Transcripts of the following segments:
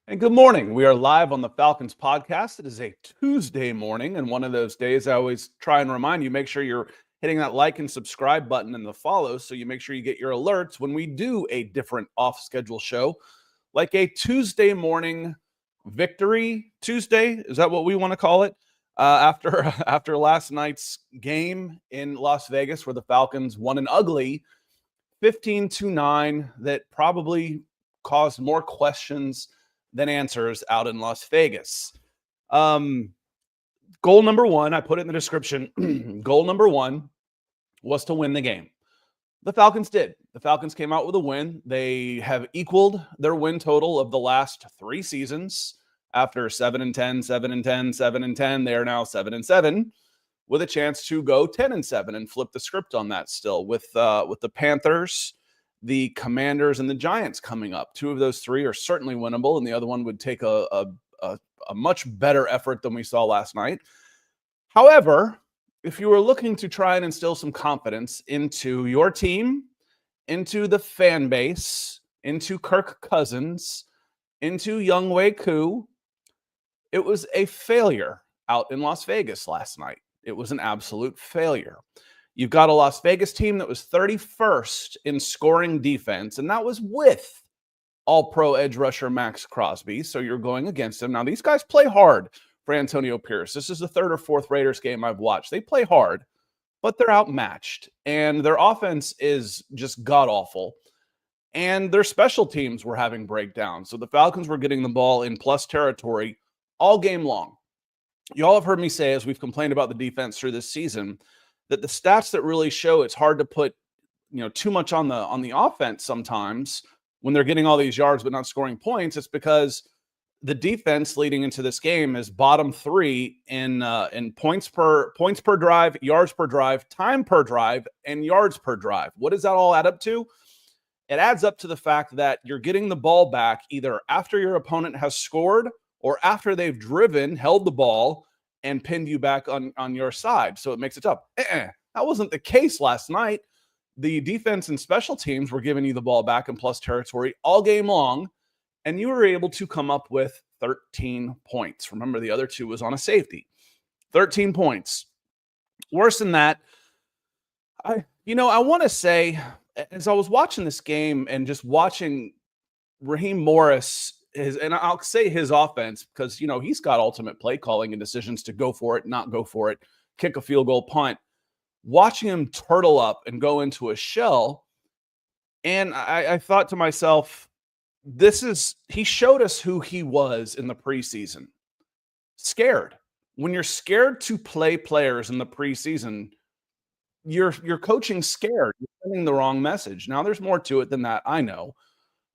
And good morning. We are live on the Falcons Podcast. It is a Tuesday morning, and one of those days I always try and remind you, make sure you're hitting that like and subscribe button and the follow so you make sure you get your alerts when we do a different off-schedule show, like a Tuesday morning victory Tuesday. Is that what we want to call it? After last night's game in Las Vegas where the Falcons won an ugly 15-9 that probably caused more questions than answers out in Las Vegas. Goal number one, I put it in the description. Goal number one was to win the game. The Falcons did. The Falcons came out with a win. They have equaled their win total of the last 3 seasons. After 7-10, 7-10, 7-10, they are now 7-7 with a chance to go 10-7 and flip the script on that still with the Panthers, the Commanders, and the Giants coming up. 2 of those 3 are certainly winnable, and the other one would take a much better effort than we saw last night. However, if you were looking to try and instill some confidence into your team, into the fan base, into Kirk Cousins, into Younghoe Koo, it was a failure out in Las Vegas last night. It was an absolute failure. You've got a Las Vegas team that was 31st in scoring defense, and that was with all-pro edge rusher Max Crosby, so you're going against him. Now, these guys play hard for Antonio Pierce. This is the 3rd or 4th Raiders game I've watched. They play hard, but they're outmatched, and their offense is just god-awful, and their special teams were having breakdowns. So the Falcons were getting the ball in plus territory all game long. You all have heard me say, as we've complained about the defense through this season, that the stats that really show it's hard to put, too much on the offense sometimes when they're getting all these yards but not scoring points. It's because the defense leading into this game is bottom 3 in points per drive, yards per drive, time per drive, and yards per drive. What does that all add up to? It adds up to the fact that you're getting the ball back either after your opponent has scored or after they've held the ball, and pinned you back on your side. So it makes it tough. That wasn't the case last night. The defense and special teams were giving you the ball back in plus territory all game long, and you were able to come up with 13 points. Remember, the other 2 was on a safety. 13 points. Worse than that, I want to say, as I was watching this game and just watching Raheem Morris, and I'll say his offense because, he's got ultimate play calling and decisions to go for it, not go for it, kick a field goal, punt. Watching him turtle up and go into a shell, and I thought to myself, he showed us who he was in the preseason. Scared. When you're scared to play players in the preseason, you're coaching scared. You're sending the wrong message. Now, there's more to it than that, I know.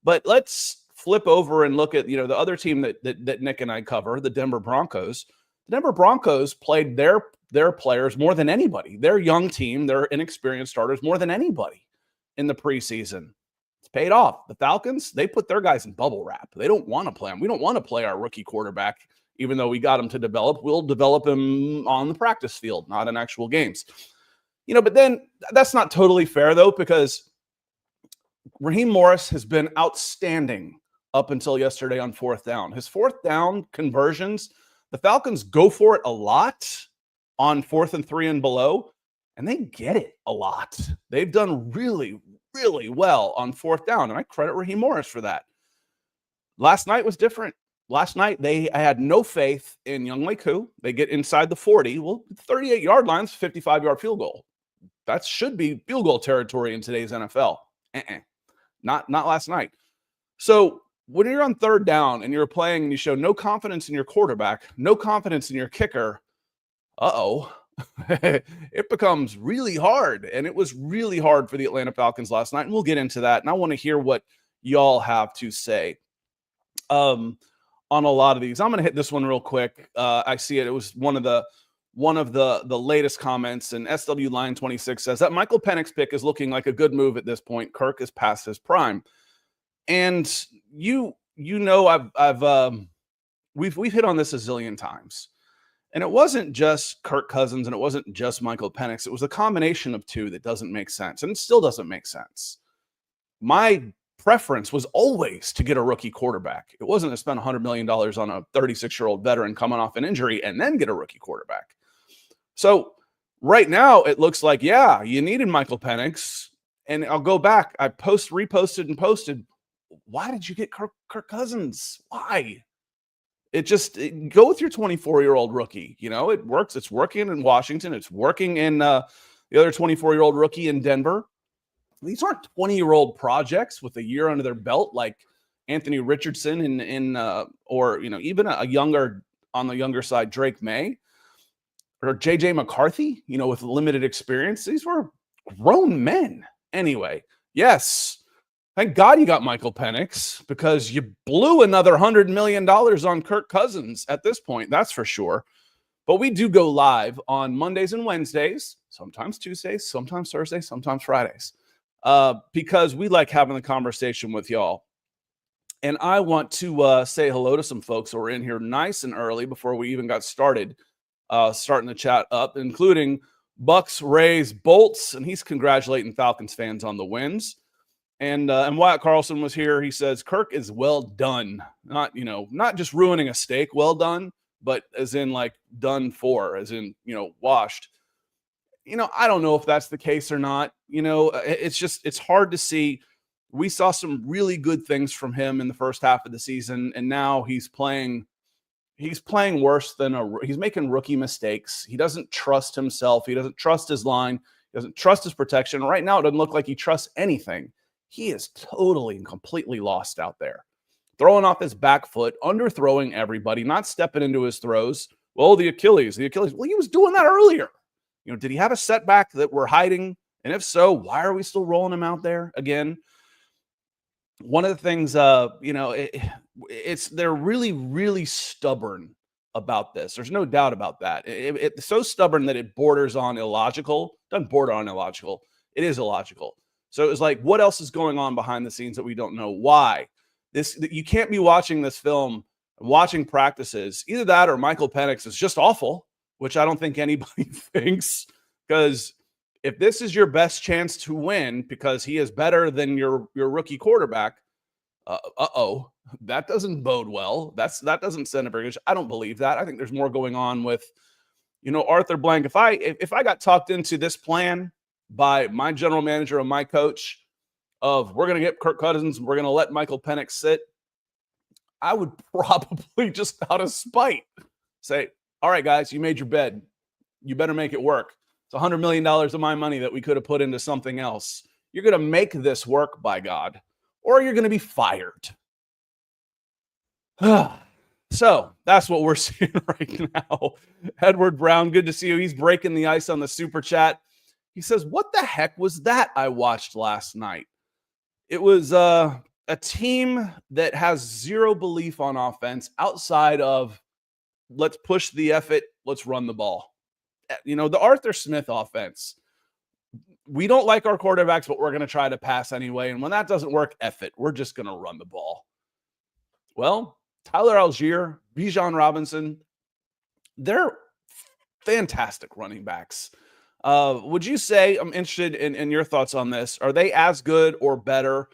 But let's flip over and look at, the other team that Nick and I cover, the Denver Broncos. The Denver Broncos played their players more than anybody. Their young team, their inexperienced starters more than anybody in the preseason. It's paid off. The Falcons, they put their guys in bubble wrap. They don't want to play them. We don't want to play our rookie quarterback, even though we got him to develop. We'll develop him on the practice field, not in actual games. But then that's not totally fair, though, because Raheem Morris has been outstanding up until yesterday on 4th down. His 4th down conversions, the Falcons go for it a lot on 4th and 3 and below, and they get it a lot. They've done really, really well on 4th down, and I credit Raheem Morris for that. Last night was different. Last night, I had no faith in Younghoe Koo. They get inside the 40. Well, 38-yard line's 55-yard field goal. That should be field goal territory in today's NFL. Not last night. So when you're on 3rd down and you're playing and you show no confidence in your quarterback, no confidence in your kicker, it becomes really hard. And it was really hard for the Atlanta Falcons last night. And we'll get into that. And I want to hear what y'all have to say on a lot of these. I'm going to hit this one real quick. I see it. It was one of the latest comments, and SW Line 26 says that Michael Penix's pick is looking like a good move at this point. Kirk is past his prime. And we've hit on this a zillion times. And it wasn't just Kirk Cousins and it wasn't just Michael Penix. It was a combination of 2 that doesn't make sense, and it still doesn't make sense. My preference was always to get a rookie quarterback. It wasn't to spend $100 million on a 36-year-old veteran coming off an injury and then get a rookie quarterback. So right now it looks like, yeah, you needed Michael Penix. And I'll go back. I reposted and posted. Why did you get Kirk Cousins? Why? Go with your 24-year-old rookie. It works. It's working in Washington. It's working in the other 24-year-old rookie in Denver. These aren't 20-year-old projects with a year under their belt like Anthony Richardson or even a younger, on the younger side, Drake May or JJ McCarthy, with limited experience. These were grown men. Anyway, yes. Thank God you got Michael Penix, because you blew another $100 million on Kirk Cousins at this point. That's for sure. But we do go live on Mondays and Wednesdays, sometimes Tuesdays, sometimes Thursdays, sometimes Fridays, because we like having the conversation with y'all. And I want to say hello to some folks who are in here nice and early before we even got started, starting the chat up, including Bucks, Rays, Bolts, and he's congratulating Falcons fans on the wins. And Wyatt Carlson was here. He says Kirk is well done, not just ruining a steak, well done, but as in like done for, as in washed. I don't know if that's the case or not. It's hard to see. We saw some really good things from him in the first half of the season, and now he's playing worse than he's making rookie mistakes. He doesn't trust himself. He doesn't trust his line. He doesn't trust his protection. Right now, it doesn't look like he trusts anything. He is totally and completely lost out there. Throwing off his back foot, underthrowing everybody, not stepping into his throws. Well, the Achilles. Well, he was doing that earlier. Did he have a setback that we're hiding? And if so, why are we still rolling him out there again? One of the things, they're really, really stubborn about this. There's no doubt about that. It's so stubborn that it borders on illogical. It doesn't border on illogical. It is illogical. So it's like, what else is going on behind the scenes that we don't know? Why? You can't be watching this film, watching practices. Either that or Michael Penix is just awful, which I don't think anybody thinks. Because if this is your best chance to win because he is better than your rookie quarterback, that doesn't bode well. That doesn't send a very good. I don't believe that. I think there's more going on with, Arthur Blank. If I got talked into this plan by my general manager and my coach of we're going to get Kirk Cousins, we're going to let Michael Penix sit, I would probably just out of spite say, all right, guys, you made your bed. You better make it work. It's $100 million of my money that we could have put into something else. You're going to make this work, by God, or you're going to be fired. So that's what we're seeing right now. Edward Brown, good to see you. He's breaking the ice on the super chat. He says, what the heck was that I watched last night? It was a team that has zero belief on offense outside of let's push the effort, let's run the ball. The Arthur Smith offense. We don't like our quarterbacks, but we're going to try to pass anyway. And when that doesn't work, effort, we're just going to run the ball. Well, Tyler Algier, Bijan Robinson, they're fantastic running backs. Would you say, I'm interested in your thoughts on this, are they as good or better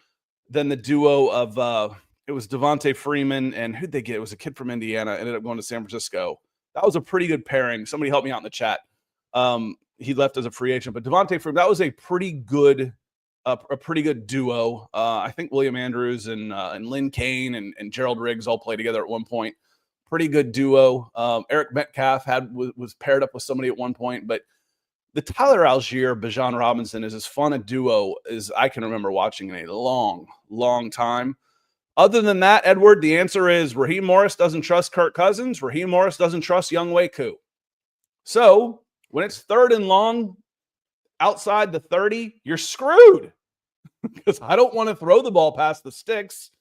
than the duo of it was Devontae Freeman and who'd they get? It was a kid from Indiana, ended up going to San Francisco. That was a pretty good pairing. Somebody help me out in the chat. He left as a free agent, but Devontae Freeman, that was a pretty good duo. I think William Andrews and Lynn Kane and Gerald Riggs all played together at one point. Pretty good duo. Eric Metcalf was paired up with somebody at one point, but the Tyler Algier, Bijan Robinson is as fun a duo as I can remember watching in a long, long time. Other than that, Edward, the answer is Raheem Morris doesn't trust Kirk Cousins. Raheem Morris doesn't trust Younghoe Koo. So when it's third and long outside the 30, you're screwed because I don't want to throw the ball past the sticks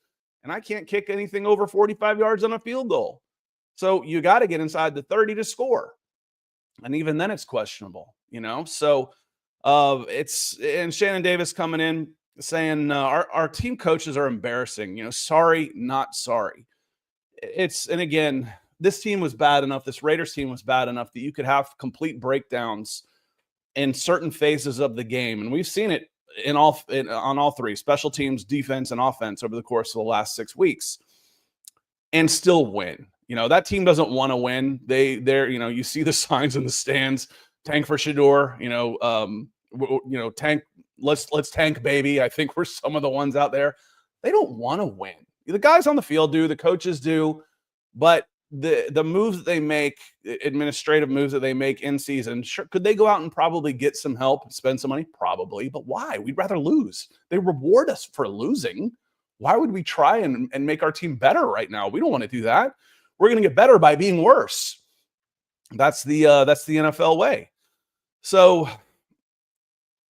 and I can't kick anything over 45 yards on a field goal. So you got to get inside the 30 to score. And even then it's questionable, So and Shannon Davis coming in saying our team coaches are embarrassing, sorry, not sorry. And again, this team was bad enough. This Raiders team was bad enough that you could have complete breakdowns in certain phases of the game. And we've seen it on all three: special teams, defense, and offense over the course of the last 6 weeks, and still win. That team doesn't want to win. They're you see the signs in the stands: tank for Shador. Tank. Let's tank, baby. I think we're some of the ones out there. They don't want to win. The guys on the field do, the coaches do, but the moves that they make, administrative moves that they make in season, sure, could they go out and probably get some help, spend some money? Probably, but why? We'd rather lose. They reward us for losing. Why would we try and make our team better right now? We don't want to do that. We're going to get better by being worse. That's the NFL way. So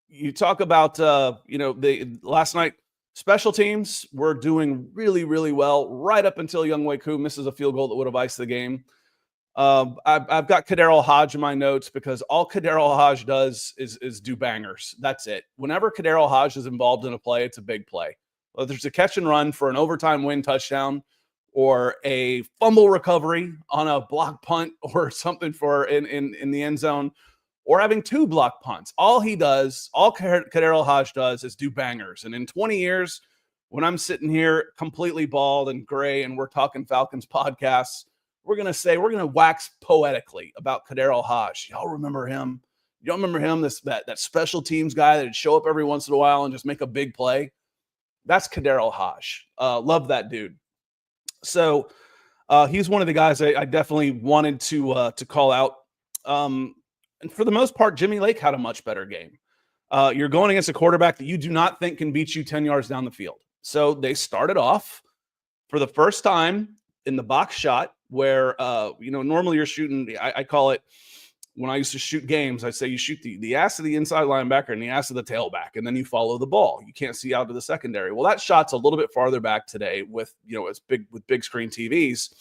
you talk about the last night. Special teams were doing really, really well right up until Younghoe Koo misses a field goal that would have iced the game. I've got Kadarius Hodge in my notes because all Kadarius Hodge does is do bangers. That's it. Whenever Kadarius Hodge is involved in a play, it's a big play. Whether there's a catch and run for an overtime win touchdown or a fumble recovery on a block punt or something for in the end zone, or having 2 block punts. All Kadarius Hodge does is do bangers. And in 20 years, when I'm sitting here completely bald and gray and we're talking Falcons podcasts, we're going to wax poetically about Kadarius Hodge. Y'all remember him? Y'all remember him, that special teams guy that'd show up every once in a while and just make a big play? That's Kadarius Hodge. Love that dude. So he's one of the guys I definitely wanted to call out. And for the most part, Jimmy Lake had a much better game. You're going against a quarterback that you do not think can beat you 10 yards down the field. So they started off for the first time in the box shot where, normally you're shooting, I call it, when I used to shoot games, I'd say you shoot the ass of the inside linebacker and the ass of the tailback, and then you follow the ball. You can't see out to the secondary. Well, that shot's a little bit farther back today with big screen TVs.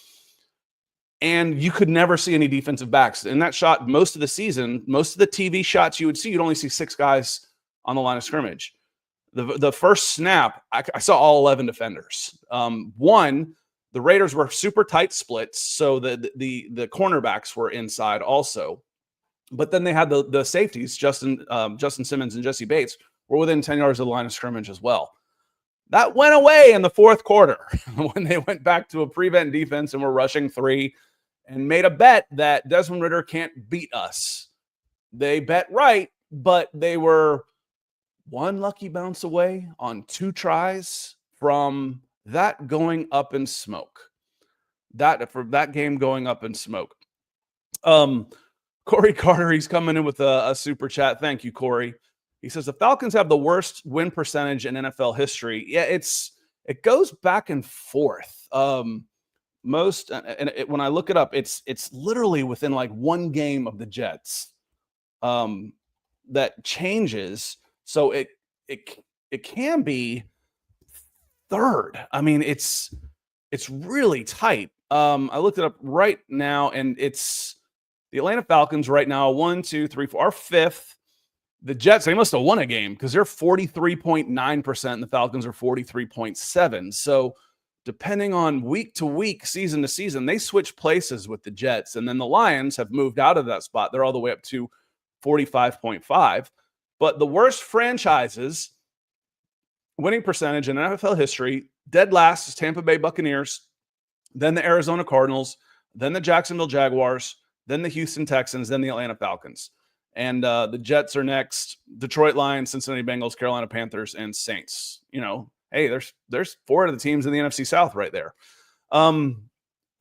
And you could never see any defensive backs. In that shot, most of the season, most of the TV shots you would see, you'd only see 6 guys on the line of scrimmage. The first snap, I saw all 11 defenders. One, the Raiders were super tight splits, so the cornerbacks were inside also. But then they had the safeties, Justin Simmons and Jesse Bates, were within 10 yards of the line of scrimmage as well. That went away in the fourth quarter when they went back to a prevent defense and were rushing 3 and made a bet that Desmond Ridder can't beat us. They bet right, but they were one lucky bounce away on 2 tries from that going up in smoke. That game going up in smoke. Corey Carter, he's coming in with a super chat. Thank you, Corey. He says the Falcons have the worst win percentage in NFL history. Yeah, it goes back and forth. When I look it up, it's literally within like one game of the Jets that changes. So it can be third. I mean, it's really tight. I looked it up right now, and it's the Atlanta Falcons right now, 1, 2, 3, 4, our 5th. The Jets, they must have won a game because they're 43.9% and the Falcons are 43.7%. So depending on week to week, season to season, they switch places with the Jets. And then the Lions have moved out of that spot. They're all the way up to 45.5%. But the worst franchises winning percentage in NFL history, dead last is Tampa Bay Buccaneers, then the Arizona Cardinals, then the Jacksonville Jaguars, then the Houston Texans, then the Atlanta Falcons. And the Jets are next: Detroit Lions, Cincinnati Bengals, Carolina Panthers, and Saints. Hey, there's 4 of the teams in the NFC South right there.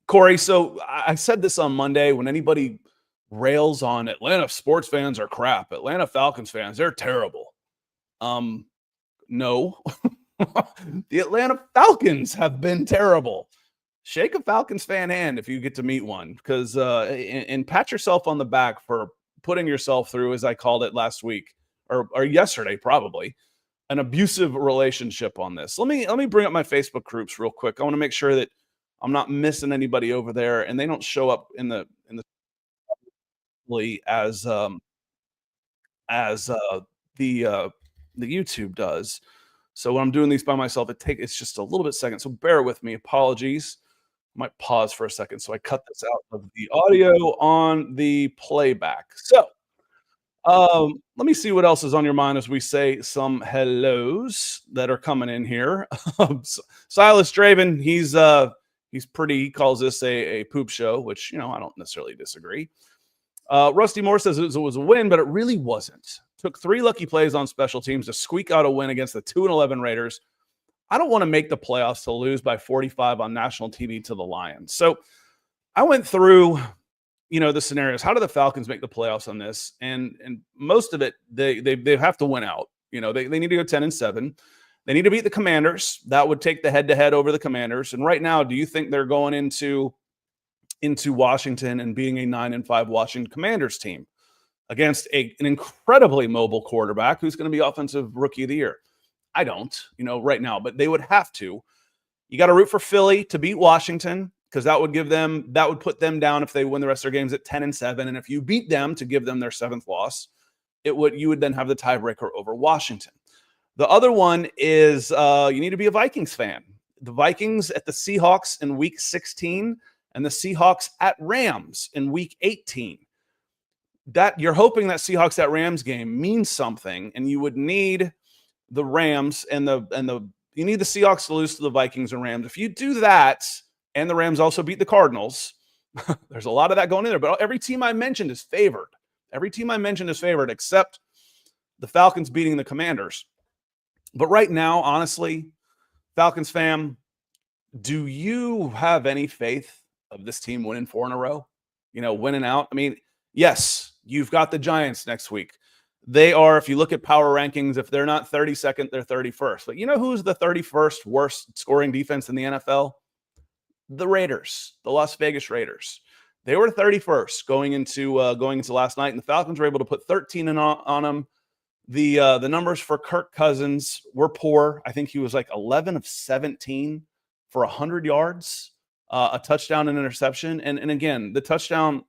Corey, so I said this on Monday when anybody rails on Atlanta sports fans are crap. Atlanta Falcons fans, they're terrible. No. The Atlanta Falcons have been terrible. Shake a Falcons fan hand if you get to meet one, because and pat yourself on the back for putting yourself through, as I called it last week or yesterday, probably an abusive relationship on this. Let me bring up my Facebook groups real quick. I want to make sure that I'm not missing anybody over there and they don't show up in the as the YouTube does. So when I'm doing these by myself, it's just a little bit second. So bear with me. Apologies. I might pause for a second. So I cut this out of the audio on the playback. So Let me see what else is on your mind as we say some hellos that are coming in here. Silas Draven, he's pretty. He calls this a poop show, which I don't necessarily disagree. Rusty Moore says it was a win, but it really wasn't. Took 3 lucky plays on special teams to squeak out a win against the 2-11 Raiders. I don't want to make the playoffs to lose by 45 on national TV to the Lions. So I went through, the scenarios. How do the Falcons make the playoffs on this? And most of it, they have to win out. They need to go 10-7. They need to beat the Commanders. That would take the head-to-head over the Commanders. And right now, do you think they're going into Washington and being a 9-5 Washington Commanders team against an incredibly mobile quarterback who's going to be offensive rookie of the year? I don't, right now, but they would have to. You got to root for Philly to beat Washington because that would put them down if they win the rest of their games at 10-7. And if you beat them to give them their 7th loss, you would then have the tiebreaker over Washington. The other one is you need to be a Vikings fan. The Vikings at the Seahawks in week 16 and the Seahawks at Rams in week 18. That you're hoping that Seahawks at Rams game means something, and you would need the Rams and you need the Seahawks to lose to the Vikings and Rams. If you do that, and the Rams also beat the Cardinals, there's a lot of that going in there. But every team I mentioned is favored. Every team I mentioned is favored except the Falcons beating the Commanders. But right now, honestly, Falcons fam, do you have any faith of this team winning 4 in a row? Winning out. I mean, yes, you've got the Giants next week. They are, if you look at power rankings, if they're not 32nd, they're 31st. But you know who's the 31st worst scoring defense in the NFL? The Raiders, the Las Vegas Raiders. They were 31st going into last night, and the Falcons were able to put 13 on them. The numbers for Kirk Cousins were poor. I think he was like 11 of 17 for 100 yards, a touchdown and interception. And again, the touchdown,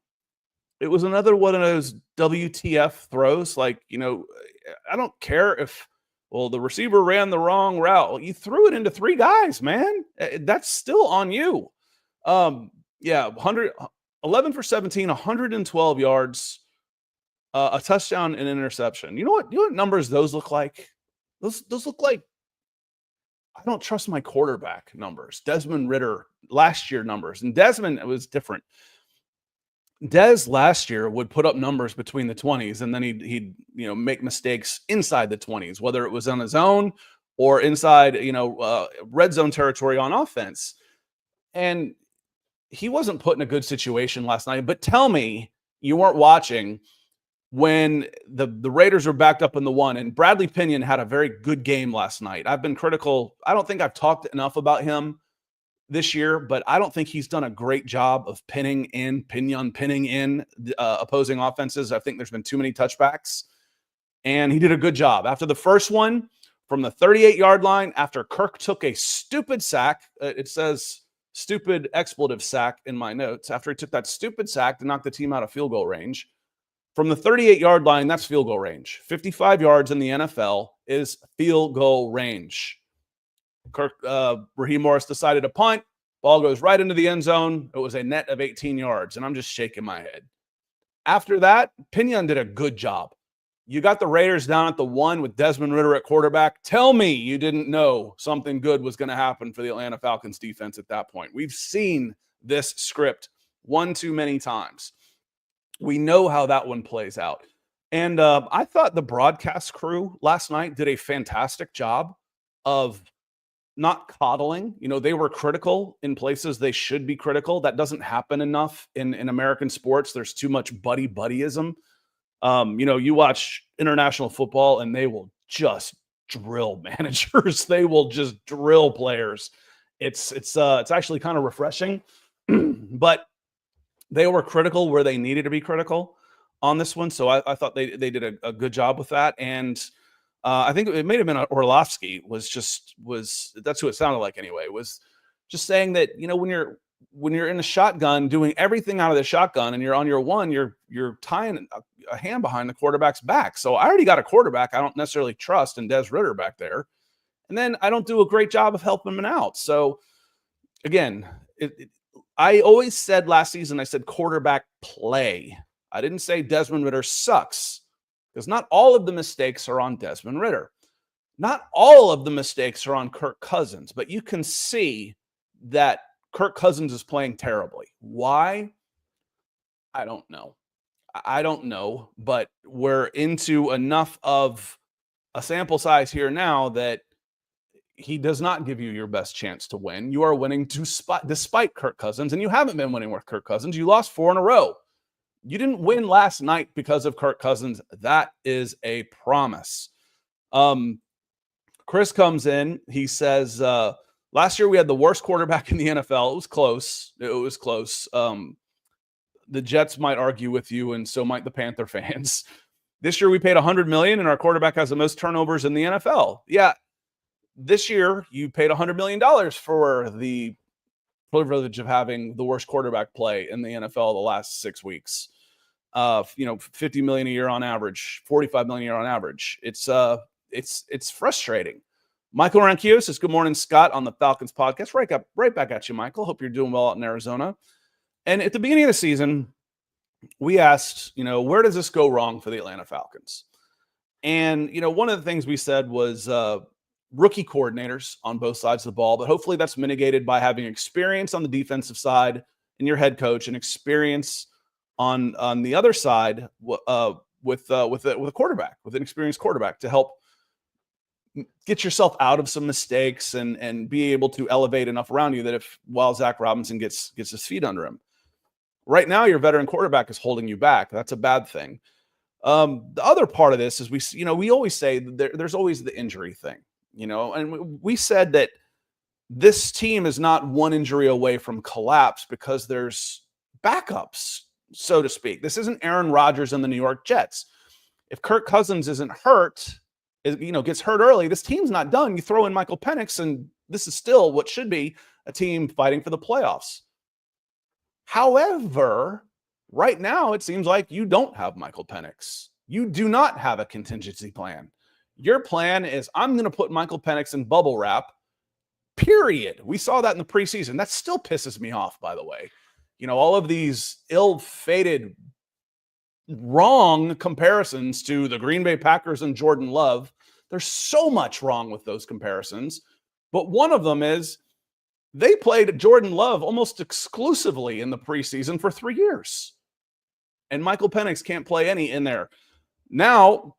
it was another one of those WTF throws. Like, I don't care if, the receiver ran the wrong route. Well, you threw it into 3 guys, man. That's still on you. 11 for 17, 112 yards, a touchdown and an interception. You know what numbers those look like? Those look like, I don't trust my quarterback numbers. Desmond Ridder last year numbers. And Desmond, it was different. Dez last year would put up numbers between the 20s, and then he'd make mistakes inside the 20s, whether it was on his own or inside red zone territory on offense. And he wasn't put in a good situation last night. But tell me you weren't watching when the Raiders were backed up in the 1, and Bradley Pinion had a very good game last night. I've been critical. I don't think I've talked enough about him this year, but I don't think he's done a great job of pinning in opposing offenses. I think there's been too many touchbacks, and he did a good job. After the first one, from the 38-yard line, after Kirk took a stupid sack, it says stupid expletive sack in my notes, after he took that stupid sack to knock the team out of field goal range, from the 38-yard line, that's field goal range. 55 yards in the NFL is field goal range. Raheem Morris decided to punt. Ball goes right into the end zone. It was a net of 18 yards, and I'm just shaking my head. After that, Pinion did a good job. You got the Raiders down at the 1 with Desmond Ridder at quarterback. Tell me you didn't know something good was going to happen for the Atlanta Falcons defense at that point. We've seen this script one too many times. We know how that one plays out. And I thought the broadcast crew last night did a fantastic job of not coddling. They were critical in places they should be critical. That doesn't happen enough in American sports. There's too much buddyism. You watch international football and they will just drill managers. They will just drill players. It's actually kind of refreshing, but they were critical where they needed to be critical on this one. So I thought they did a good job with that. And I think it may have been Orlovsky that's who it sounded like anyway, was just saying that, when you're in a shotgun doing everything out of the shotgun and you're on your 1, you're tying a hand behind the quarterback's back. So I already got a quarterback I don't necessarily trust in Des Ridder back there. And then I don't do a great job of helping him out. So again, I always said last season, I said quarterback play. I didn't say Desmond Ridder sucks. because not all of the mistakes are on Desmond Ridder. Not all of the mistakes are on Kirk Cousins, but you can see that Kirk Cousins is playing terribly. Why? I don't know. But we're into enough of a sample size here now that he does not give you your best chance to win. You are winning despite Kirk Cousins, and you haven't been winning with Kirk Cousins. You lost 4 in a row. You didn't win last night because of Kirk Cousins. That is a promise. Chris comes in. He says, last year we had the worst quarterback in the NFL. It was close. The Jets might argue with you, and so might the Panther fans. This year we paid $100 million, and our quarterback has the most turnovers in the NFL. Yeah, this year you paid $100 million for the privilege of having the worst quarterback play in the NFL the last 6 weeks. $50 million a year on average, $45 million a year on average. It's frustrating. Michael Rankios says, good morning, Scott, on the Falcons podcast. Right back at you, Michael. Hope you're doing well out in Arizona. And at the beginning of the season, we asked, where does this go wrong for the Atlanta Falcons? And, one of the things we said was rookie coordinators on both sides of the ball, but hopefully that's mitigated by having experience on the defensive side and your head coach and experience on the other side with a quarterback, with an experienced quarterback to help get yourself out of some mistakes and be able to elevate enough around you that while Zach Robinson gets his feet under him. Right now, your veteran quarterback is holding you back. That's a bad thing. The other part of this is we always say there's always the injury thing, and we said that this team is not one injury away from collapse because there's backups, so to speak. This isn't Aaron Rodgers and the New York Jets. If Kirk Cousins isn't hurt, gets hurt early, this team's not done. You throw in Michael Penix, and this is still what should be a team fighting for the playoffs. However, right now it seems like you don't have Michael Penix. You do not have a contingency plan. Your plan is, I'm going to put Michael Penix in bubble wrap, period. We saw that in the preseason. That still pisses me off, by the way. All of these ill-fated, wrong comparisons to the Green Bay Packers and Jordan Love. There's so much wrong with those comparisons. But one of them is they played Jordan Love almost exclusively in the preseason for 3 years. And Michael Penix can't play any in there. Now,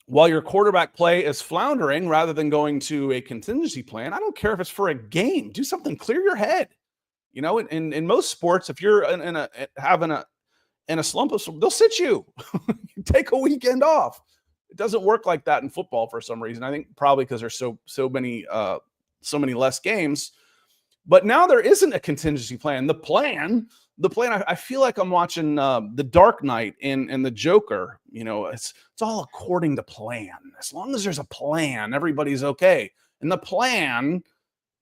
while your quarterback play is floundering rather than going to a contingency plan, I don't care if it's for a game. Do something, clear your head. In most sports, if you're in a slump, they'll sit you. Take a weekend off. It doesn't work like that in football for some reason. I think probably because there's so many less games. But now there isn't a contingency plan. The plan. I feel like I'm watching The Dark Knight and the Joker. It's all according to plan. As long as there's a plan, everybody's okay. And the plan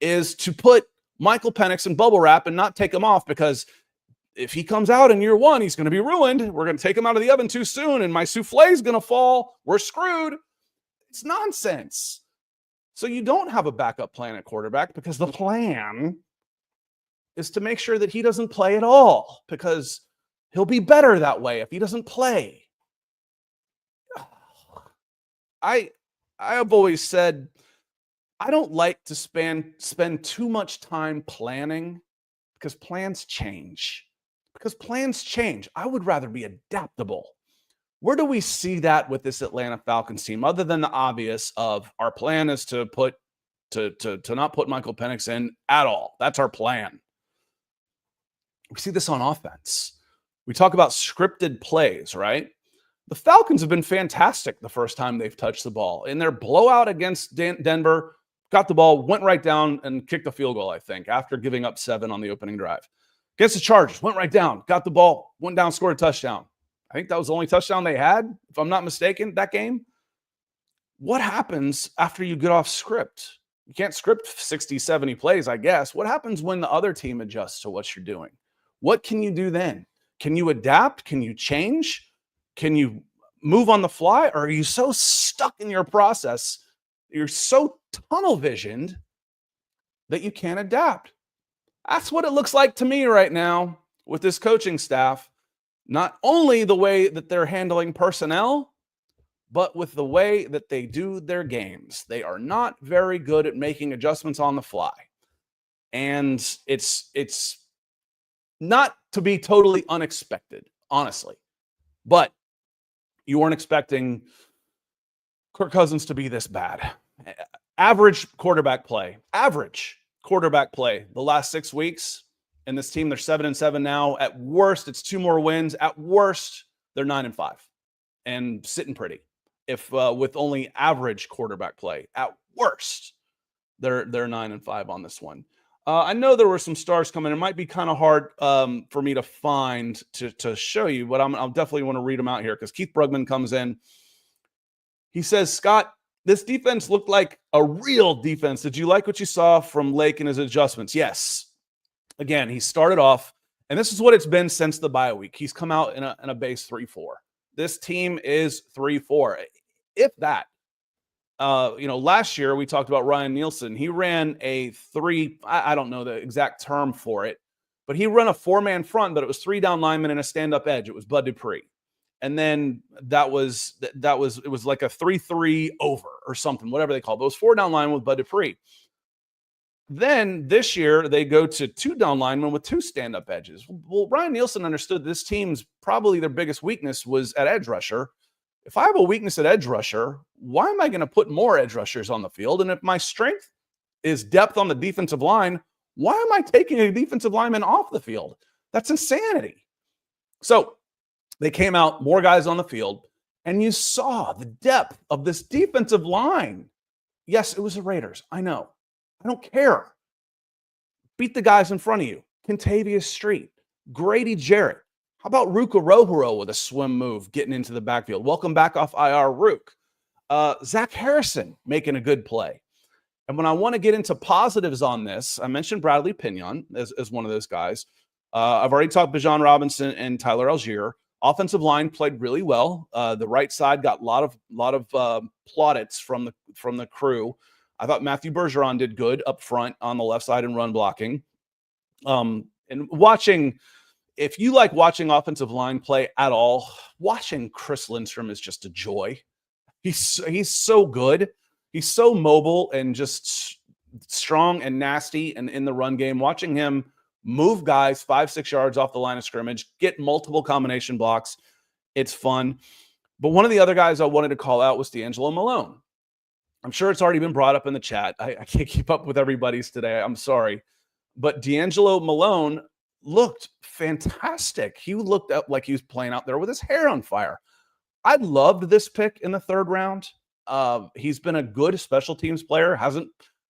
is to put Michael Penix in bubble wrap and not take him off, because if he comes out in year 1, he's going to be ruined. We're going to take him out of the oven too soon, and my souffle is going to fall. We're screwed. It's nonsense. So you don't have a backup plan at quarterback, because the plan is to make sure that he doesn't play at all, because he'll be better that way if he doesn't play. I have always said I don't like to spend too much time planning, because plans change. I would rather be adaptable. Where do we see that with this Atlanta Falcons team, other than the obvious of our plan is to not put Michael Penix in at all? That's our plan. We see this on offense. We talk about scripted plays, right? The Falcons have been fantastic the first time they've touched the ball. In their blowout against Denver, got the ball, went right down and kicked a field goal, I think, after giving up 7 on the opening drive. Against the Chargers, went right down, got the ball, went down, scored a touchdown. I think that was the only touchdown they had, if I'm not mistaken, that game. What happens after you get off script? You can't script 60, 70 plays, I guess. What happens when the other team adjusts to what you're doing? What can you do then? Can you adapt? Can you change? Can you move on the fly? Or are you so stuck in your process, you're so tunnel visioned that you can't adapt? That's what it looks like to me right now with this coaching staff. Not only the way that they're handling personnel, But with the way that they do their games, they are not very good at making adjustments on the fly. And it's not to be totally unexpected, honestly. But you weren't expecting Kirk Cousins to be this bad. Average quarterback play the last 6 weeks. And this team, they're 7-7 now. At worst, it's 2 more wins. At worst, they're 9-5 and sitting pretty. If with only average quarterback play, at worst, they're 9-5 on this one. I know there were some stars coming. It might be kind of hard for me to find to show you, but I'll definitely want to read them out here because Keith Brugman comes in. He says, Scott, this defense looked like a real defense. Did you like what you saw from Lake and his adjustments? Yes. Again, he started off, and this is what it's been since the bye week. He's come out in a base 3-4. This team is 3-4. If that. Last year we talked about Ryan Nielsen. He ran a 3, I don't know the exact term for it, but he ran a 4-man front, but it was 3 down linemen and a stand-up edge. It was Bud Dupree. And then it was like a 3-3 over or something, whatever they call it. But it was 4 down linemen with Bud Dupree. Then this year they go to 2 down linemen with 2 stand-up edges. Well, Ryan Nielsen understood this team's probably their biggest weakness was at edge rusher. If I have a weakness at edge rusher, why am I going to put more edge rushers on the field? And if my strength is depth on the defensive line, why am I taking a defensive lineman off the field? That's insanity. So they came out, more guys on the field, and you saw the depth of this defensive line. Yes, it was the Raiders. I know. I don't care. Beat the guys in front of you. Kentavious Street, Grady Jarrett. How about Ruka Rohuro with a swim move getting into the backfield? Welcome back off IR, Rook. Zach Harrison making a good play. And when I want to get into positives on this, I mentioned Bradley Pinion as one of those guys. I've already talked Bijan Robinson and Tyler Algier. Offensive line played really well. The right side got a lot of plaudits from the crew. I thought Matthew Bergeron did good up front on the left side and run blocking. And watching, if you like watching offensive line play at all, watching Chris Lindstrom is just a joy. He's so good. He's so mobile and just strong and nasty and in the run game. Watching him move guys 5-6 yards off the line of scrimmage, get multiple combination blocks. It's fun. But one of the other guys I wanted to call out was D'Angelo Malone. I'm sure it's already been brought up in the chat. I can't keep up with everybody's today. I'm sorry. But D'Angelo Malone looked fantastic. He looked up like he was playing out there with his hair on fire. I loved this pick in the 3rd round. He's been a good special teams player.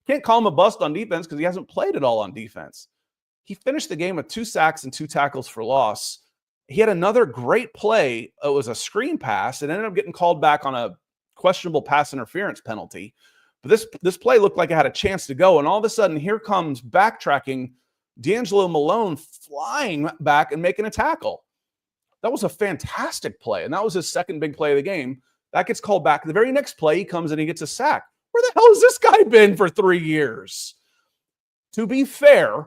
Can't call him a bust on defense because he hasn't played at all on defense. He finished the game with 2 sacks and 2 tackles for loss. He had another great play. It was a screen pass. It ended up getting called back on a questionable pass interference penalty. But this play looked like it had a chance to go. And all of a sudden, here comes backtracking D'Angelo Malone flying back and making a tackle. That was a fantastic play. And that was his second big play of the game. That gets called back. The very next play, he comes and he gets a sack. Where the hell has this guy been for 3 years? To be fair,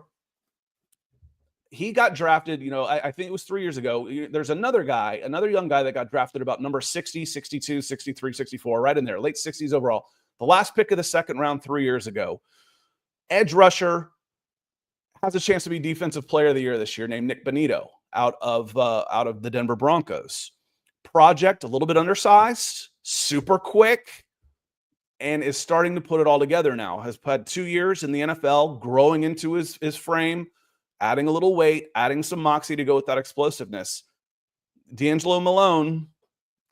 he got drafted, I think it was 3 years ago. There's another young guy that got drafted about number 60, 62, 63, 64, right in there, late 60s overall. The last pick of the 2nd round 3 years ago. Edge rusher, has a chance to be defensive player of the year this year, named Nick Bonito out of the Denver Broncos. Project, a little bit undersized, super quick, and is starting to put it all together now. Has had 2 years in the NFL, growing into his frame, adding a little weight, adding some moxie to go with that explosiveness. D'Angelo Malone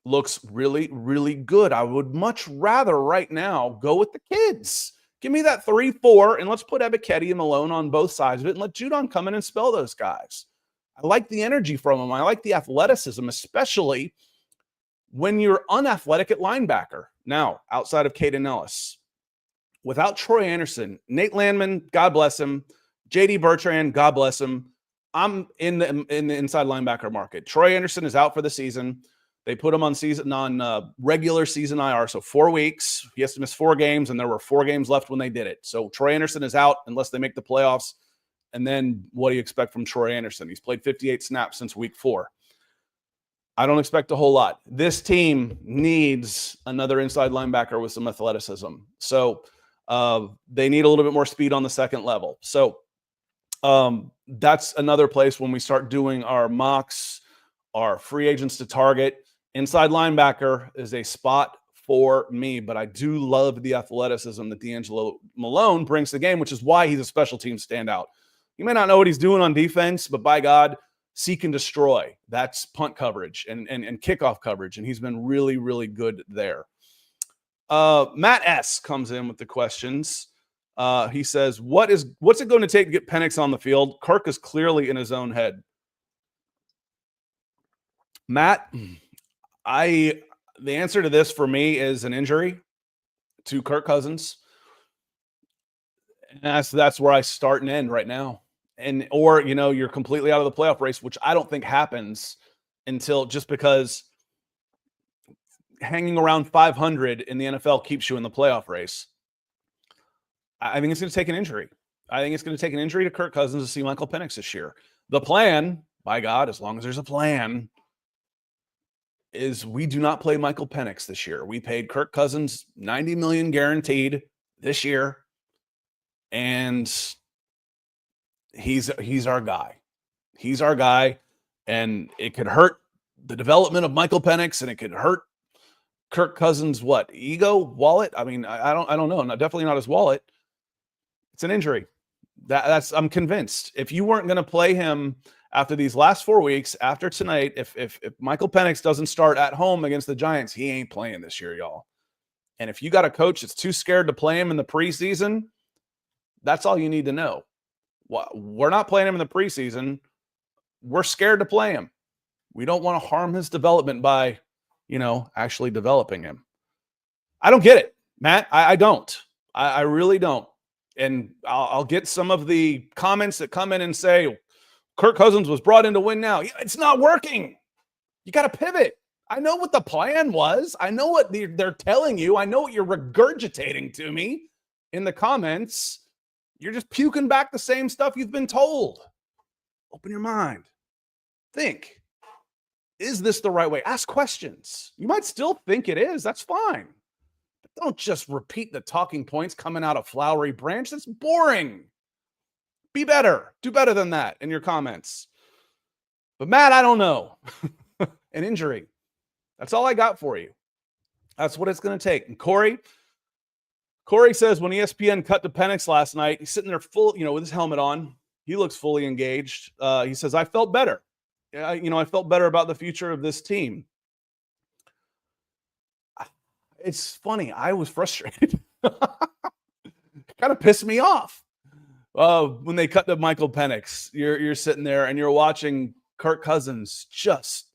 looks really, really good. I would much rather right now go with the kids. Give me that 3-4, and let's put Ebiketie and Malone on both sides of it, and let Judon come in and spell those guys. I like the energy from them. I like the athleticism, especially when you're unathletic at linebacker. Now, outside of Caden Ellis, without Troy Anderson, Nate Landman, God bless him, J.D. Bertrand, God bless him. I'm in the inside linebacker market. Troy Anderson is out for the season. They put him on regular season IR, so 4 weeks. He has to miss 4 games, and there were 4 games left when they did it. So Troy Anderson is out unless they make the playoffs. And then what do you expect from Troy Anderson? He's played 58 snaps since week 4. I don't expect a whole lot. This team needs another inside linebacker with some athleticism. So they need a little bit more speed on the second level. So that's another place when we start doing our mocks, our free agents to target. Inside linebacker is a spot for me, but I do love the athleticism that D'Angelo Malone brings to the game, which is why he's a special team standout. You may not know what he's doing on defense, but by God, seek and destroy. That's punt coverage and kickoff coverage, and he's been really, really good there. Matt S. comes in with the questions. He says, what's it going to take to get Penix on the field? Kirk is clearly in his own head. Matt, the answer to this for me is an injury to Kirk Cousins. And that's where I start and end right now. Or you're completely out of the playoff race, which I don't think happens until, just because hanging around 500 in the NFL keeps you in the playoff race. I think it's going to take an injury. I think it's going to take an injury to Kirk Cousins to see Michael Penix this year. The plan, by God, as long as there's a plan, is we do not play Michael Penix this year. We paid Kirk Cousins $90 million guaranteed this year, and he's our guy. He's our guy, and it could hurt the development of Michael Penix, and it could hurt Kirk Cousins' wallet. I mean, I don't know. Definitely not his wallet. It's an injury. I'm convinced. If you weren't going to play him after these last 4 weeks, after tonight, if Michael Penix doesn't start at home against the Giants, he ain't playing this year, y'all. And if you got a coach that's too scared to play him in the preseason, that's all you need to know. We're not playing him in the preseason. We're scared to play him. We don't want to harm his development by, actually developing him. I don't get it, Matt. I don't. I really don't. And I'll get some of the comments that come in and say, Kirk Cousins was brought in to win now. It's not working. You got to pivot. I know what the plan was. I know what they're telling you. I know what you're regurgitating to me in the comments. You're just puking back the same stuff you've been told. Open your mind. Think. Is this the right way? Ask questions. You might still think it is. That's fine. But don't just repeat the talking points coming out of Flowery Branch. That's boring. Be better. Do better than that in your comments. But Matt, I don't know. An injury. That's all I got for you. That's what it's going to take. And Corey says when ESPN cut to Penix last night, he's sitting there full, with his helmet on. He looks fully engaged. He says, I felt better. I felt better about the future of this team. It's funny. I was frustrated. Kind of pissed me off. When they cut to Michael Penix, you're sitting there and you're watching Kirk Cousins just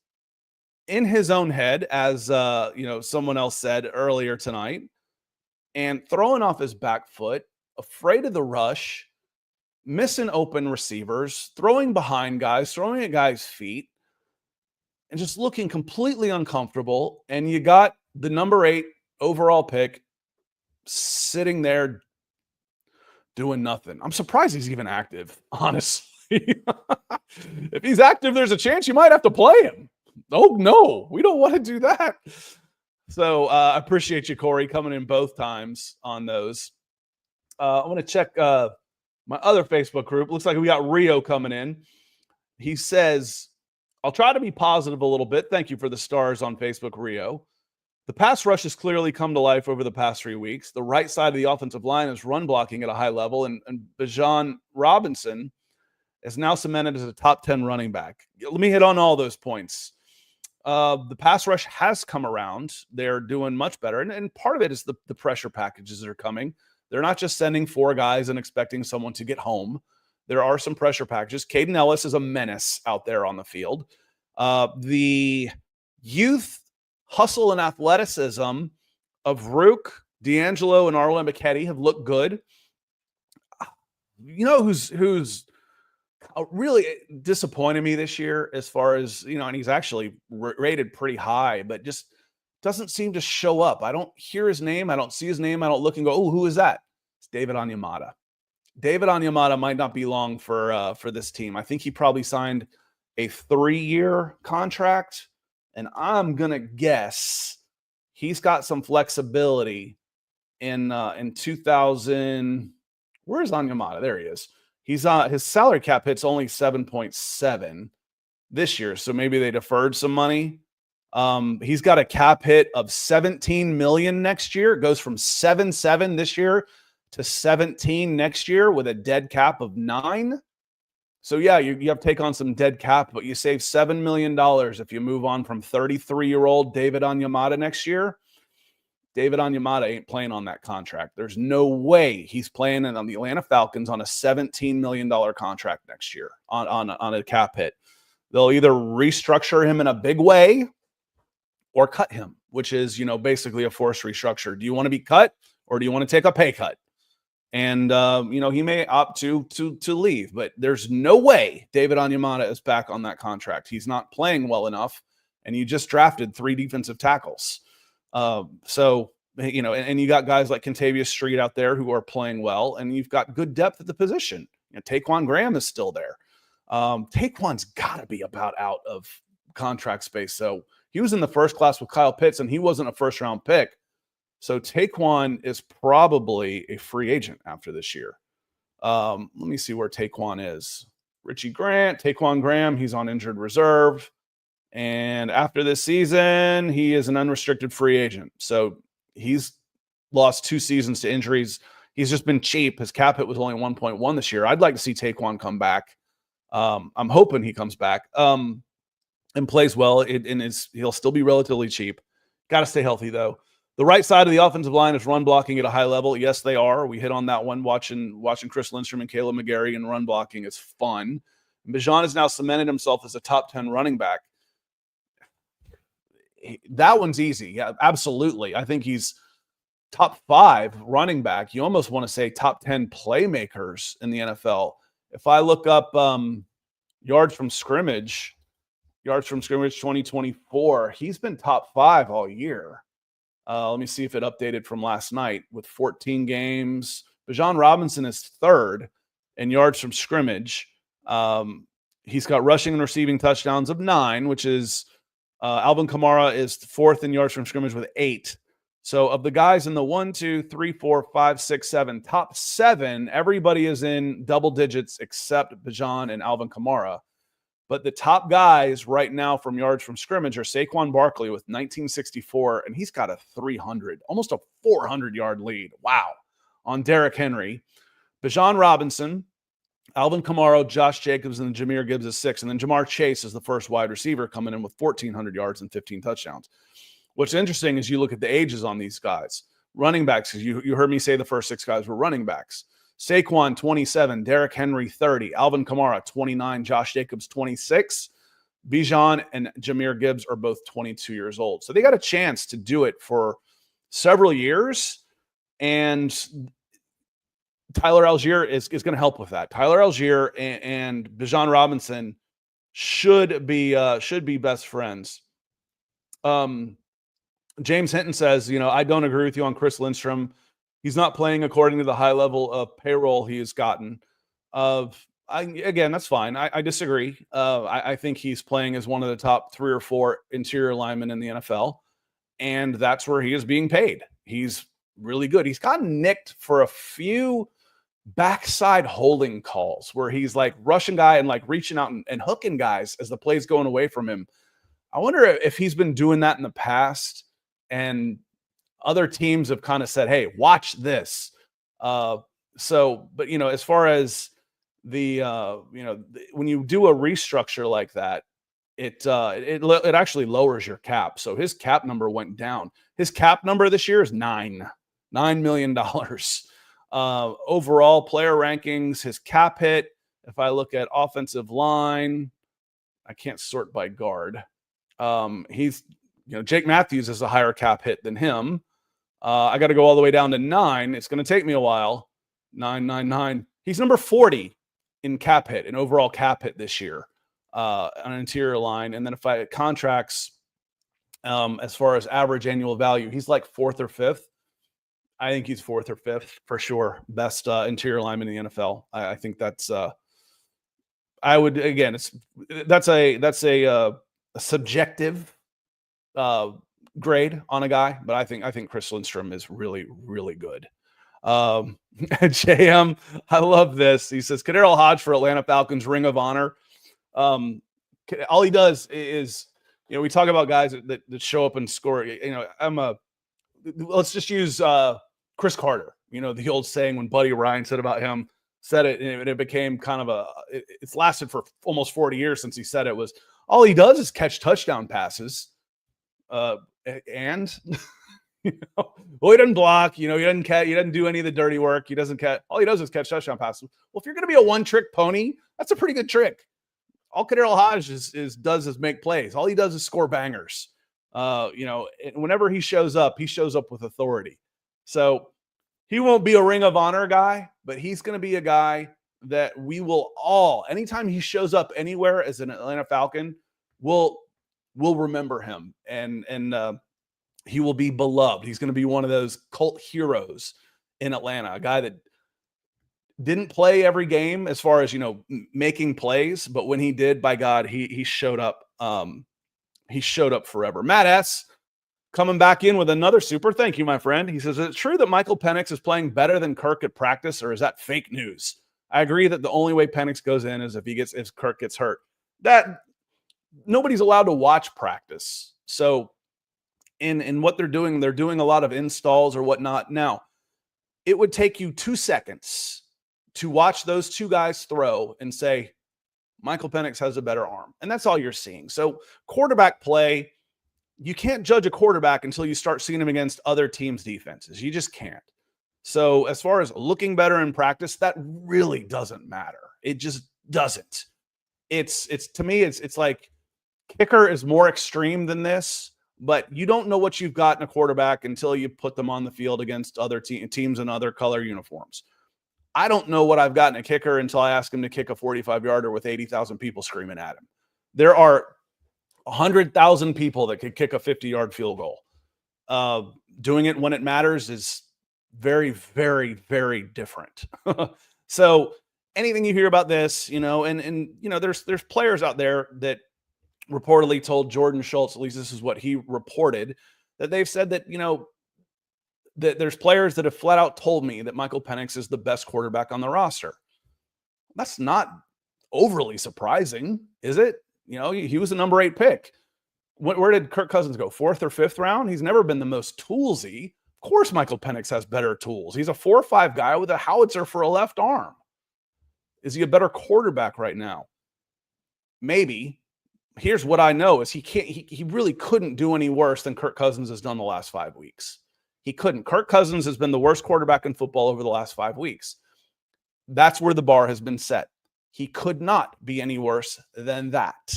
in his own head, as someone else said earlier tonight, and throwing off his back foot, afraid of the rush, missing open receivers, throwing behind guys, throwing at guys' feet, and just looking completely uncomfortable. And you got the number 8 overall pick sitting there doing nothing. I'm surprised he's even active, honestly. If he's active, there's a chance you might have to play him. Oh, no, we don't want to do that. So I appreciate you, Corey, coming in both times on those. I want to check my other Facebook group. Looks like we got Rio coming in. He says, I'll try to be positive a little bit. Thank you for the stars on Facebook, Rio. The pass rush has clearly come to life over the past 3 weeks. The right side of the offensive line is run blocking at a high level, and Bijan Robinson is now cemented as a top 10 running back. Let me hit on all those points. The pass rush has come around. They're doing much better, and part of it is the pressure packages that are coming. They're not just sending 4 guys and expecting someone to get home. There are some pressure packages. Caden Ellis is a menace out there on the field. The youth hustle and athleticism of Rook, D'Angelo, and Arlen Bichetti have looked good. Who's really disappointed me this year as far as, and he's actually rated pretty high, but just doesn't seem to show up. I don't hear his name. I don't see his name. I don't look and go, oh, who is that? It's David Onyemata. David Onyemata might not be long for this team. I think he probably signed a 3-year contract, And I'm going to guess he's got some flexibility in 2000. Where's Onyemata? There he is. He's his salary cap hit's only 7.7 this year, so maybe they deferred some money. He's got a cap hit of 17 million next year. It goes from 7.7 this year to 17 next year with a dead cap of 9. So yeah, you have to take on some dead cap, but you save $7 million if you move on from 33-year-old David Onyemata next year. David Onyemata ain't playing on that contract. There's no way he's playing on the Atlanta Falcons on a $17 million contract next year on a cap hit. They'll either restructure him in a big way or cut him, which is, basically a forced restructure. Do you want to be cut or do you want to take a pay cut? And, he may opt to leave, but there's no way David Onyemata is back on that contract. He's not playing well enough, and you just drafted 3 defensive tackles. So, and you got guys like Kentavious Street out there who are playing well, and you've got good depth at the position. Taquan Graham is still there. Taquan's got to be about out of contract space. So he was in the first class with Kyle Pitts, and he wasn't a first-round pick. So Taquan is probably a free agent after this year. Let me see where Taquan is. Richie Grant, Taquan Graham, he's on injured reserve. And after this season, he is an unrestricted free agent. So he's lost 2 seasons to injuries. He's just been cheap. His cap hit was only 1.1 this year. I'd like to see Taquan come back. I'm hoping he comes back and plays well. He'll still be relatively cheap. Got to stay healthy, though. The right side of the offensive line is run blocking at a high level. Yes, they are. We hit on that one watching Chris Lindstrom and Caleb McGarry, and run blocking is fun. Bijan has now cemented himself as a top 10 running back. That one's easy. Yeah, absolutely. I think he's top 5 running back. You almost want to say top 10 playmakers in the NFL. If I look up yards from scrimmage 2024, he's been top 5 all year. Let me see if it updated from last night with 14 games. Bijan Robinson is 3rd in yards from scrimmage. He's got rushing and receiving touchdowns of 9, which is Alvin Kamara is 4th in yards from scrimmage with 8. So of the guys in the 1, 2, 3, 4, 5, 6, 7, top 7, everybody is in double digits except Bijan and Alvin Kamara. But the top guys right now from yards from scrimmage are Saquon Barkley with 1964, and he's got a 300, almost a 400-yard lead. Wow. On Derrick Henry. Bijan Robinson, Alvin Kamara, Josh Jacobs, and Jahmyr Gibbs is 6. And then Jamar Chase is the first wide receiver coming in with 1,400 yards and 15 touchdowns. What's interesting is you look at the ages on these guys. Running backs, because you heard me say the first 6 guys were running backs. Saquon, 27. Derrick Henry, 30. Alvin Kamara, 29. Josh Jacobs, 26. Bijan and Jahmyr Gibbs are both 22 years old. So they got a chance to do it for several years. And Tyler Algier is going to help with that. Tyler Algier and Bijan Robinson should be best friends. James Hinton says, I don't agree with you on Chris Lindstrom. He's not playing according to the high level of payroll he has gotten. Again, that's fine. I disagree. I think he's playing as one of the top 3 or 4 interior linemen in the NFL, and that's where he is being paid. He's really good. He's gotten nicked for a few backside holding calls where he's like rushing guy and like reaching out and hooking guys as the play's going away from him. I wonder if he's been doing that in the past, and other teams have kind of said, hey, watch this. But as far as when you do a restructure like that, it actually lowers your cap. So his cap number went down. His cap number this year is $9 million. Overall player rankings, his cap hit, if I look at offensive line, I can't sort by guard. Jake Matthews is a higher cap hit than him. I got to go all the way down to 9. It's going to take me a while. 9. He's number 40 in cap hit, in overall cap hit this year on an interior line. And then if I contracts, as far as average annual value, he's like 4th or 5th. I think he's 4th or 5th for sure. Best interior lineman in the NFL. I think that's. I would again. That's a subjective grade on a guy, but I think Chris Lindstrom is really, really good. JM, I love this. He says, Kadarius Hodge for Atlanta Falcons Ring of Honor. All he does is, we talk about guys that show up and score. Let's just use Chris Carter. The old saying when Buddy Ryan said about him, said it, and it became kind of it's lasted for almost 40 years since he said it, was all he does is catch touchdown passes. And well, he doesn't block, he doesn't do any of the dirty work. He doesn't catch, all he does is catch touchdown passes. Well, if you're going to be a one-trick pony, that's a pretty good trick. All Kadarius Hodge does is make plays. All he does is score bangers. Whenever he shows up with authority. So he won't be a Ring of Honor guy, but he's going to be a guy that we will all, anytime he shows up anywhere as an Atlanta Falcon, we'll remember him, and he will be beloved. He's going to be one of those cult heroes in Atlanta, a guy that didn't play every game as far as, making plays, but when he did, by God, he showed up. He showed up forever. Matt S. coming back in with another super. Thank you, my friend. He says, is it true that Michael Penix is playing better than Kirk at practice, or is that fake news? I agree that the only way Penix goes in is if Kirk gets hurt. That nobody's allowed to watch practice. So in what they're doing a lot of installs or whatnot. Now, it would take you 2 seconds to watch those two guys throw and say, Michael Penix has a better arm. And that's all you're seeing. So quarterback play, you can't judge a quarterback until you start seeing him against other teams' defenses. You just can't. So as far as looking better in practice, that really doesn't matter. It just doesn't. It's to me, it's like kicker is more extreme than this, but you don't know what you've got in a quarterback until you put them on the field against other teams in other color uniforms. I don't know what I've got in a kicker until I ask him to kick a 45-yarder with 80,000 people screaming at him. There are 100,000 people that could kick a 50-yard field goal. Doing it when it matters is very, very, very different. So anything you hear about this, there's players out there that reportedly told Jordan Schultz, at least this is what he reported, that they've said that, that there's players that have flat out told me that Michael Penix is the best quarterback on the roster. That's not overly surprising, is it? He was a number 8 pick. Where did Kirk Cousins go? 4th or 5th round? He's never been the most toolsy. Of course, Michael Penix has better tools. He's a 4 or 5 guy with a howitzer for a left arm. Is he a better quarterback right now? Maybe. Here's what I know is he really couldn't do any worse than Kirk Cousins has done the last 5 weeks. He couldn't. Kirk Cousins has been the worst quarterback in football over the last 5 weeks. That's where the bar has been set. He could not be any worse than that.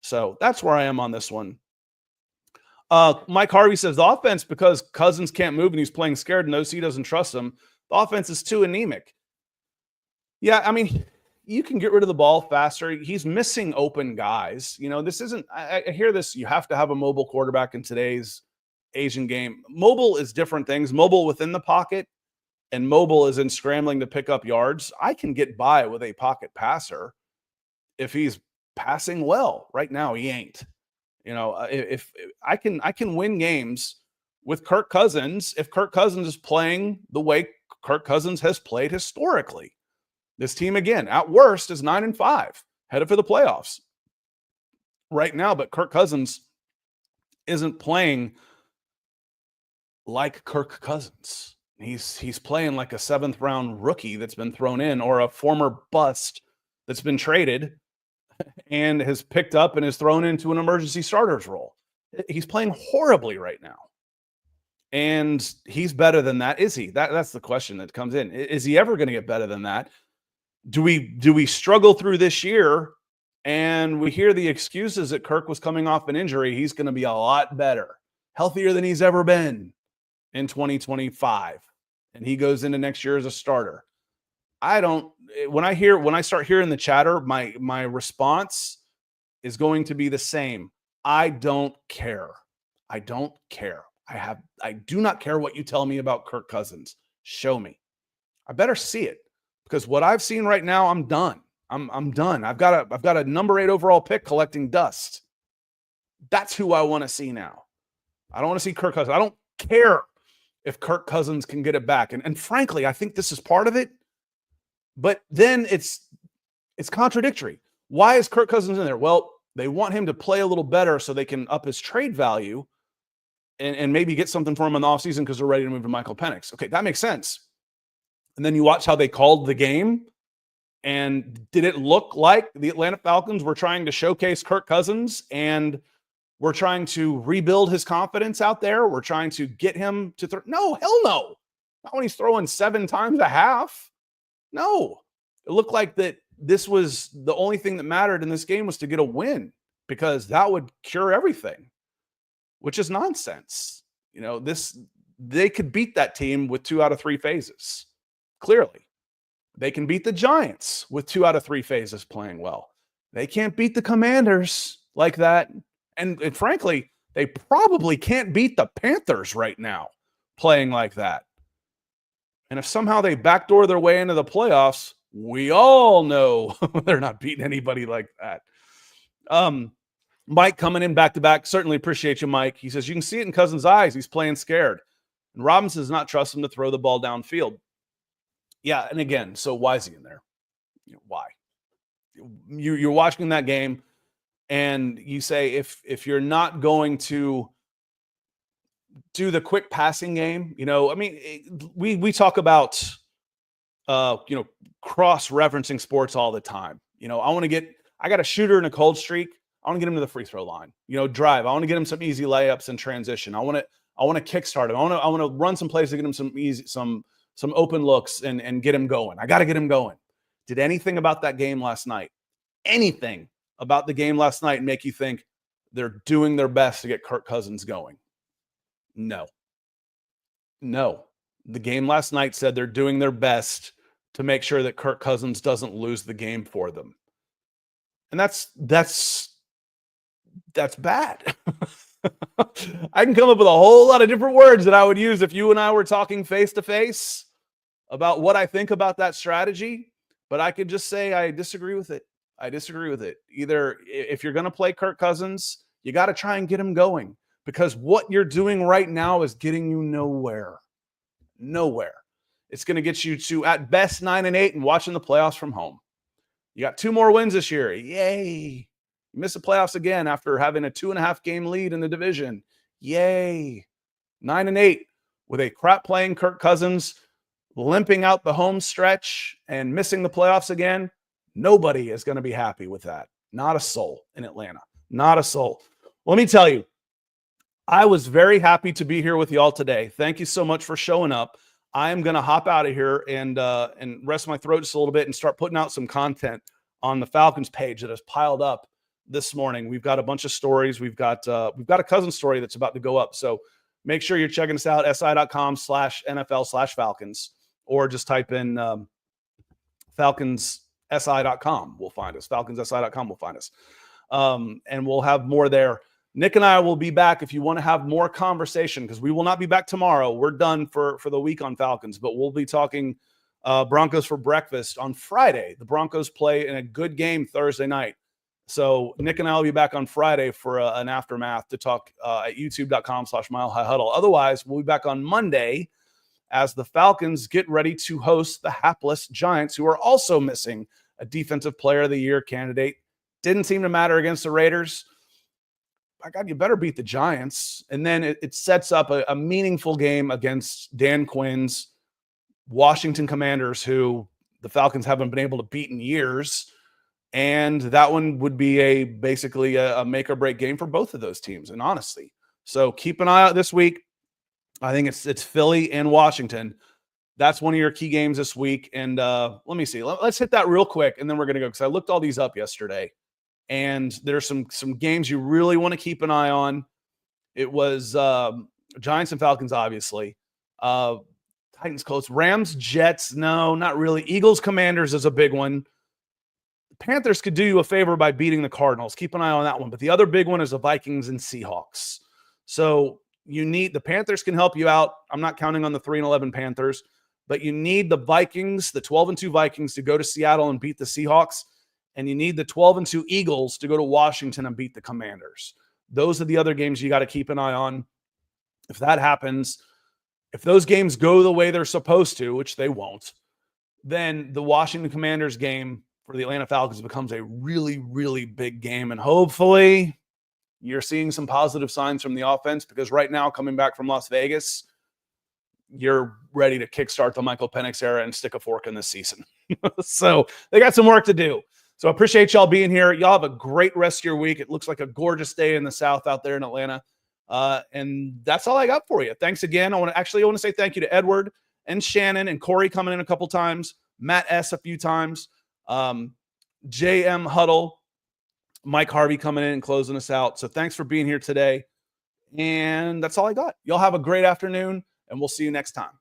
So that's where I am on this one. Mike Harvey says the offense, because Cousins can't move and he's playing scared and OC doesn't trust him, the offense is too anemic. Yeah, I mean, you can get rid of the ball faster. He's missing open guys. This isn't, I hear this, you have to have a mobile quarterback in today's Asian game. Mobile is different things. Mobile within the pocket and mobile is in scrambling to pick up yards. I can get by with a pocket passer if he's passing well. Right now, he ain't. If I can win games with Kirk Cousins if Kirk Cousins is playing the way Kirk Cousins has played historically. This team, again, at worst, is 9-5, headed for the playoffs right now. But Kirk Cousins isn't playing like Kirk Cousins. He's playing like a 7th round rookie that's been thrown in, or a former bust that's been traded and has picked up and is thrown into an emergency starter's role. He's playing horribly right now. And he's better than that. Is he? That's the question that comes in. Is he ever going to get better than that? Do we struggle through this year and we hear the excuses that Kirk was coming off an injury? He's going to be a lot better, healthier than he's ever been in 2025. And he goes into next year as a starter. When I start hearing the chatter, my response is going to be the same. I don't care. I don't care. I do not care what you tell me about Kirk Cousins. Show me. I better see it, because what I've seen right now, I'm done. I'm done. I've got a number 8 overall pick collecting dust. That's who I want to see now. I don't want to see Kirk Cousins. I don't care if Kirk Cousins can get it back. And frankly, I think this is part of it. But then it's contradictory. Why is Kirk Cousins in there? Well, they want him to play a little better so they can up his trade value and maybe get something for him in the offseason because they're ready to move to Michael Penix. Okay, that makes sense. And then you watch how they called the game. And did it look like the Atlanta Falcons were trying to showcase Kirk Cousins and we're trying to rebuild his confidence out there? We're trying to get him to throw? No, hell no. Not when he's throwing 7 times a half. No. It looked like that this was the only thing that mattered in this game was to get a win because that would cure everything, which is nonsense. They could beat that team with 2 out of 3 phases. Clearly. They can beat the Giants with 2 out of 3 phases playing well. They can't beat the Commanders like that. And frankly, they probably can't beat the Panthers right now playing like that. And if somehow they backdoor their way into the playoffs, we all know they're not beating anybody like that. Mike coming in back-to-back. Certainly appreciate you, Mike. He says, you can see it in Cousins' eyes. He's playing scared. And Robinson does not trust him to throw the ball downfield. Yeah, and again, so why is he in there? Why? You're watching that game, and you say if you're not going to do the quick passing game, we talk about cross-referencing sports all the time. I got a shooter in a cold streak. I want to get him to the free throw line. Drive. I want to get him some easy layups and transition. I want to kickstart him. I want to run some plays to get him some open looks and get him going. I got to get him going. Did anything about that game last night, anything about the game last night make you think they're doing their best to get Kirk Cousins going? No. The game last night said they're doing their best to make sure that Kirk Cousins doesn't lose the game for them. And that's bad. I can come up with a whole lot of different words that I would use if you and I were talking face to face about what I think about that strategy, but I could just say I disagree with it. Either if you're going to play Kirk Cousins, you got to try and get him going because what you're doing right now is getting you nowhere. It's going to get you to at best 9-8 and watching the playoffs from home. You got 2 more wins this year. Yay. You miss the playoffs again after having a 2.5 game lead in the division. Yay. 9-8 with a crap playing Kirk Cousins limping out the home stretch and missing the playoffs again. Nobody is going to be happy with that. Not a soul in Atlanta. Not a soul. Let me tell you, I was very happy to be here with y'all today. Thank you so much for showing up. I am going to hop out of here and rest my throat just a little bit and start putting out some content on the Falcons page that has piled up this morning. We've got a bunch of stories. We've got a Cousins story that's about to go up. So make sure you're checking us out, si.com/NFL/Falcons, or just type in FalconsSI.com. We'll find us. FalconsSI.com will find us. And we'll have more there. Nick and I will be back if you want to have more conversation, because we will not be back tomorrow. We're done for the week on Falcons, but we'll be talking Broncos for breakfast on Friday. The Broncos play in a good game Thursday night. So Nick and I will be back on Friday for an aftermath to talk at youtube.com/milehighhuddle. Otherwise, we'll be back on Monday as the Falcons get ready to host the hapless Giants, who are also missing a Defensive Player of the Year candidate. Didn't seem to matter against the Raiders. My God, you better beat the Giants. And then it sets up a meaningful game against Dan Quinn's Washington Commanders, who the Falcons haven't been able to beat in years. And that one would be basically a make or break game for both of those teams, and honestly. So keep an eye out this week. I think it's Philly and Washington. That's one of your key games this week. And let me see. Let's hit that real quick, and then we're going to go, because I looked all these up yesterday. And there's some games you really want to keep an eye on. It was Giants and Falcons, obviously. Titans, Colts, Rams, Jets. No, not really. Eagles, Commanders is a big one. Panthers could do you a favor by beating the Cardinals. Keep an eye on that one. But the other big one is the Vikings and Seahawks. So the Panthers can help you out. I'm not counting on the 3-11 Panthers, but you need the Vikings, the 12-2 Vikings, to go to Seattle and beat the Seahawks. And you need the 12-2 Eagles to go to Washington and beat the Commanders. Those are the other games you got to keep an eye on. If that happens, if those games go the way they're supposed to, which they won't, then the Washington Commanders game for the Atlanta Falcons becomes a really, really big game. And hopefully you're seeing some positive signs from the offense, because right now, coming back from Las Vegas, you're ready to kickstart the Michael Penix era and stick a fork in this season. So they got some work to do. So I appreciate y'all being here. Y'all have a great rest of your week. It looks like a gorgeous day in the South out there in Atlanta. And that's all I got for you. Thanks again. I want to say thank you to Edward and Shannon and Corey coming in a couple times, Matt S a few times, JM Huddle, Mike Harvey coming in and closing us out. So thanks for being here today. And that's all I got. Y'all have a great afternoon, and we'll see you next time.